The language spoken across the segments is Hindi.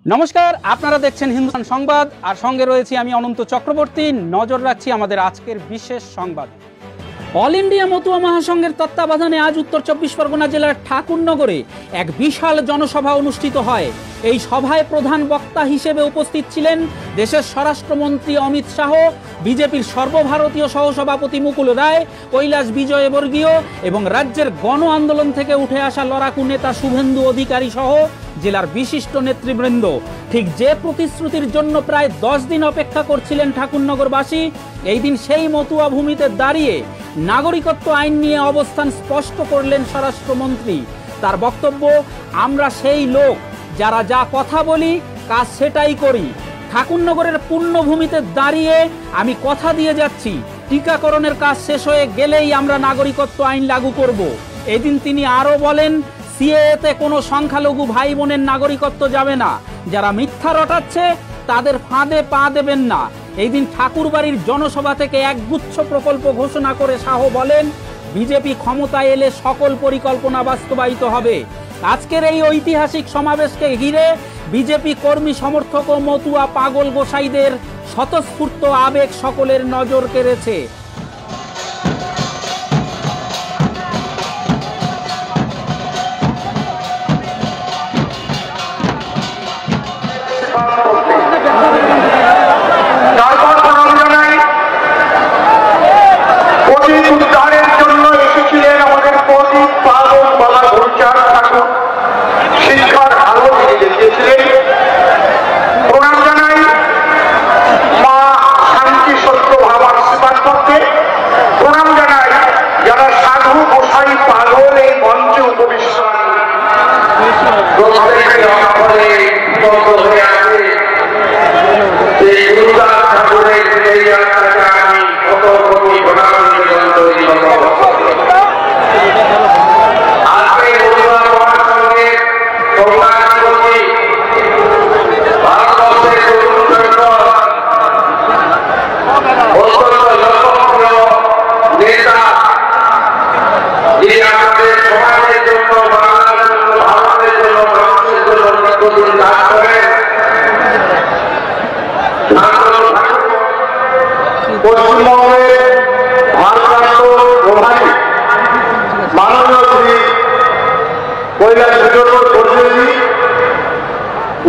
নমস্কার, আপনারা দেখছেন হিন্দুস্তান সংবাদ আর সঙ্গে রয়েছি আমি অনন্ত চক্রবর্তী। নজর রাখছি আমাদের আজকের বিশেষ সংবাদ। অল ইন্ডিয়া মতুয়া মহাসংঘের তত্ত্বাবধানে আজ উত্তর 24 পরগনা জেলার ঠাকুরনগরে এক বিশাল জনসভা অনুষ্ঠিত হয়। এই সভায় প্রধান বক্তা হিসেবে উপস্থিত ছিলেন দেশের স্বরাষ্ট্রমন্ত্রী অমিত শাহ, বিজেপির সর্বভারতীয় সহসভাপতি মুকুল রায়, কৈলাস বিজয়বর্গীয় এবং রাজ্যের গণ আন্দোলন থেকে উঠে আসা লড়াকু নেতা শুভেন্দু অধিকারী সহ জেলার বিশিষ্ট নেতৃবৃন্দ। ঠিক যে প্রতিশ্রুতির জন্য প্রায় 10 দিন অপেক্ষা করছিলেন ঠাকুরনগরবাসী, এই দিন সেই মতুয়া ভূমিতে দাঁড়িয়ে নাগরিকত্ব আইন নিয়ে অবস্থান স্পষ্ট করলেন স্বরাষ্ট্রমন্ত্রী। তার বক্তব্য, আমরা সেই লোক যারা যা কথা বলি কাজ সেটাই করি। ঠাকুরনগরের পূর্ণভূমিতে দাঁড়িয়ে আমি কথা দিয়ে যাচ্ছি, টিকাকরণের কাজ শেষ হয়ে গেলেই আমরা নাগরিকত্ব আইন লাগু করব। এদিন তিনি আরো বলেন, সিএএতে কোনো সংখ্যালঘু ভাই বোনের নাগরিকত্ব যাবে না। যারা মিথ্যা রটাচ্ছে তাদের ফাঁদে পা দেবেন না। এই দিন ঠাকুরবাড়ির জনসভা থেকে একগুচ্ছ প্রকল্প ঘোষণা করে শাহ বলেন, বিজেপি ক্ষমতায় এলে সকল পরিকল্পনা বাস্তবায়িত হবে। আজকের এই ঐতিহাসিক সমাবেশকে ঘিরে বিজেপি কর্মী সমর্থক ও মতুয়া পাগল গোসাইদের স্বতঃস্ফূর্ত আবেগ সকলের নজর কেড়েছে।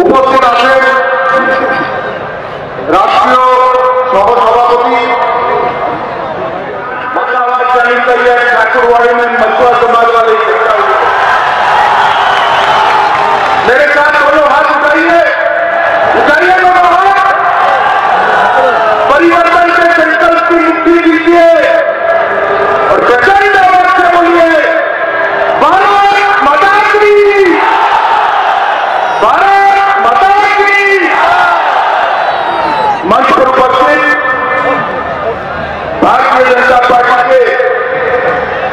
উপস্থিত আছেন রাষ্ট্রীয় সহসভাপতি ठाकुरवाड़ी में मछुआ समाज वाले मेरे साथ दोनों हाथ उठाइए, उठाइए दोनों हाथ। परिवर्तन के संकल्प की मुट्ठी दीजिए और कचाई आवाज से बोलिए, भारत माता की, भारत माता की। मंच पर उपस्थित भारतीय जनता पार्टी के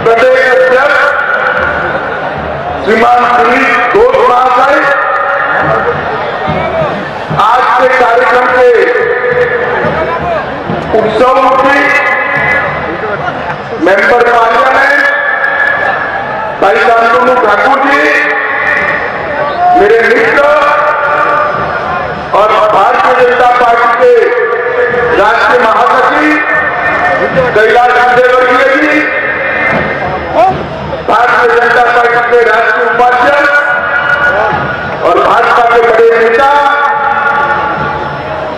प्रदेश अध्यक्ष श्रीमान दिलीप घोष महाशय, आज के कार्यक्रम के उत्सव मुखी मेंबर पार्लियामेंट भाई शांतनु ठाकुर जी, मेरे मित्र और भारतीय जनता पार्टी के राष्ट्रीय महासचिव कैलाश विजयवर्गीय जी, भारतीय जनता पार्टी के राष्ट्रीय उपाध्यक्ष और भाजपा के बड़े नेता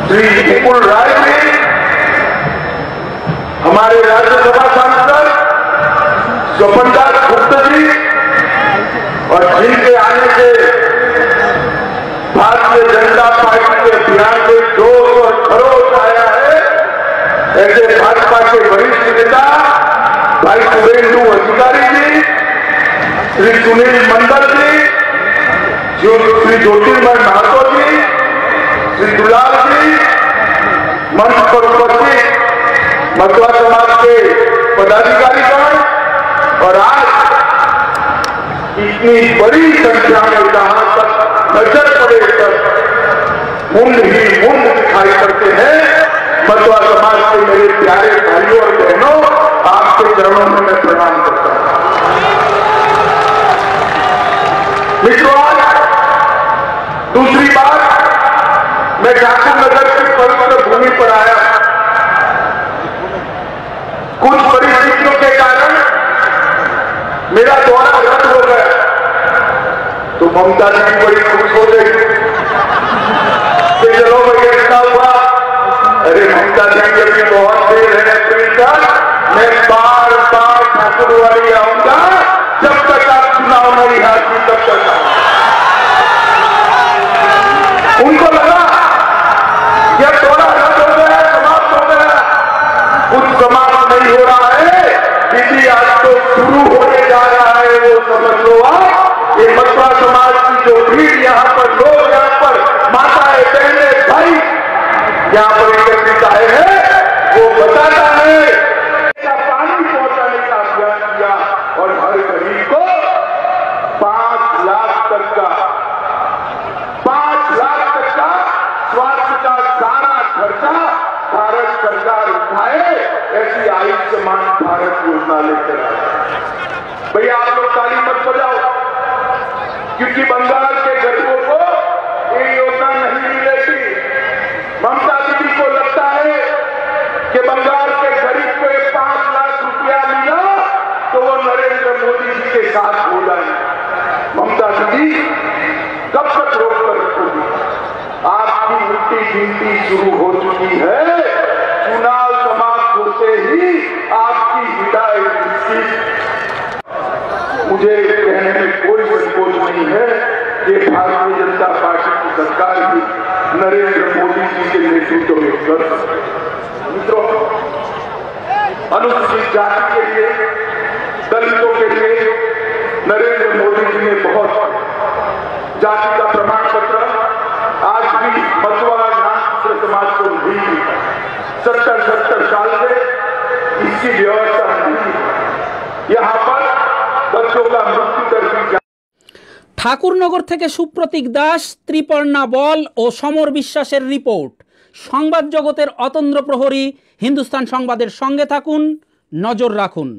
श्री मुकुल राय जी, हमारे राज्यसभा सांसद स्वपन दास गुप्ता जी, और जिनके आने से भारतीय जनता पार्टी के अभियान में जोश और खरोश आया है, ऐसे भाजपा के वरिष्ठ नेता भाई शुभेंदु अधिकारी जी, श्री सुनील मंडल जी, श्री ज्योतिर्मय महतो जी, श्री दुलाल जी, मंच पर उपस्थित मथुरा समाज के पदाधिकारीगण और आज इतनी बड़ी संख्या में जहां तक नजर पड़े तक मुंड ही मुंड दिखाई पड़ते हैं। मथुरा समाज के मेरे प्यारे भाइयों और बहनों, आपके चरणों में मैं प्रणाम करता हूं। मित्रों, दूसरी बात, मैं ठाकुर नगर की पवित्र भूमि पर आया। कुछ परिस्थितियों के कारण मेरा दौरा रद्द हो गया, तो ममता जी भी बड़ी खुश हो गई कि चलो भाई ऐसा हुआ। अरे ममता जी अभी बहुत देर है, मैं बार बार ठाकुरवाड़ी आऊंगा, जब तक आप चुनाव नहीं हारती तब तक। उनको लगा यह दौरा रद्द हो गया, समाप्त हो गया। कुछ समाप्त नहीं हो रहा है, दीदी आज तो शुरू होने जा रहा है। वो समझ लो आप, ये मथुरा समाज की जो भीड़ यहाँ पर, लोग यहाँ पर, माताएं, बहनें, भाई यहाँ पर एकत्रित आए हैं, वो बताता है पानी पहुंचाने का अभियान किया और हर गरीब को 5 लाख तक का स्वास्थ्य का सारा खर्चा भारत सरकार उठाए, ऐसी आयुष्मान भारत योजना लेकर आए। भैया आप लोग ताली मत बजाओ, क्योंकि बंगाल के गरीबों को ये योजना नहीं मिलेगी। ममता दीदी को लगता है कि बंगाल के गरीब को 5 लाख रुपया मिला तो वो नरेंद्र मोदी जी के साथ हो जाएंगे। ममता दीदी कब तक रोक कर रखोगी? आपकी उल्टी गिनती शुरू हो चुकी है। चुनाव समाप्त होते ही आपकी विदाई निश्चित। मुझे कहने में कोई संकोच नहीं है कि भारतीय जनता पार्टी की सरकार भी नरेंद्र मोदी जी के नेतृत्व में कर सकती है। मित्रों, अनुसूचित जाति के लिए, दलितों के लिए नरेंद्र मोदी जी ने बहुत जाति का प्रमाण पत्र आज भी मथुरा नाथ समाज को नहीं। 70 साल से इसकी व्यवस्था नहीं। यहाँ पर बच्चों का मृत्यु दर भी। ঠাকুরনগর থেকে সুপ্রতীক দাস, ত্রিপর্ণা বল ও সমর বিশ্বাসের রিপোর্ট। সংবাদ জগতের অতন্দ্র প্রহরী হিন্দুস্তান সংবাদের সঙ্গে থাকুন, নজর রাখুন।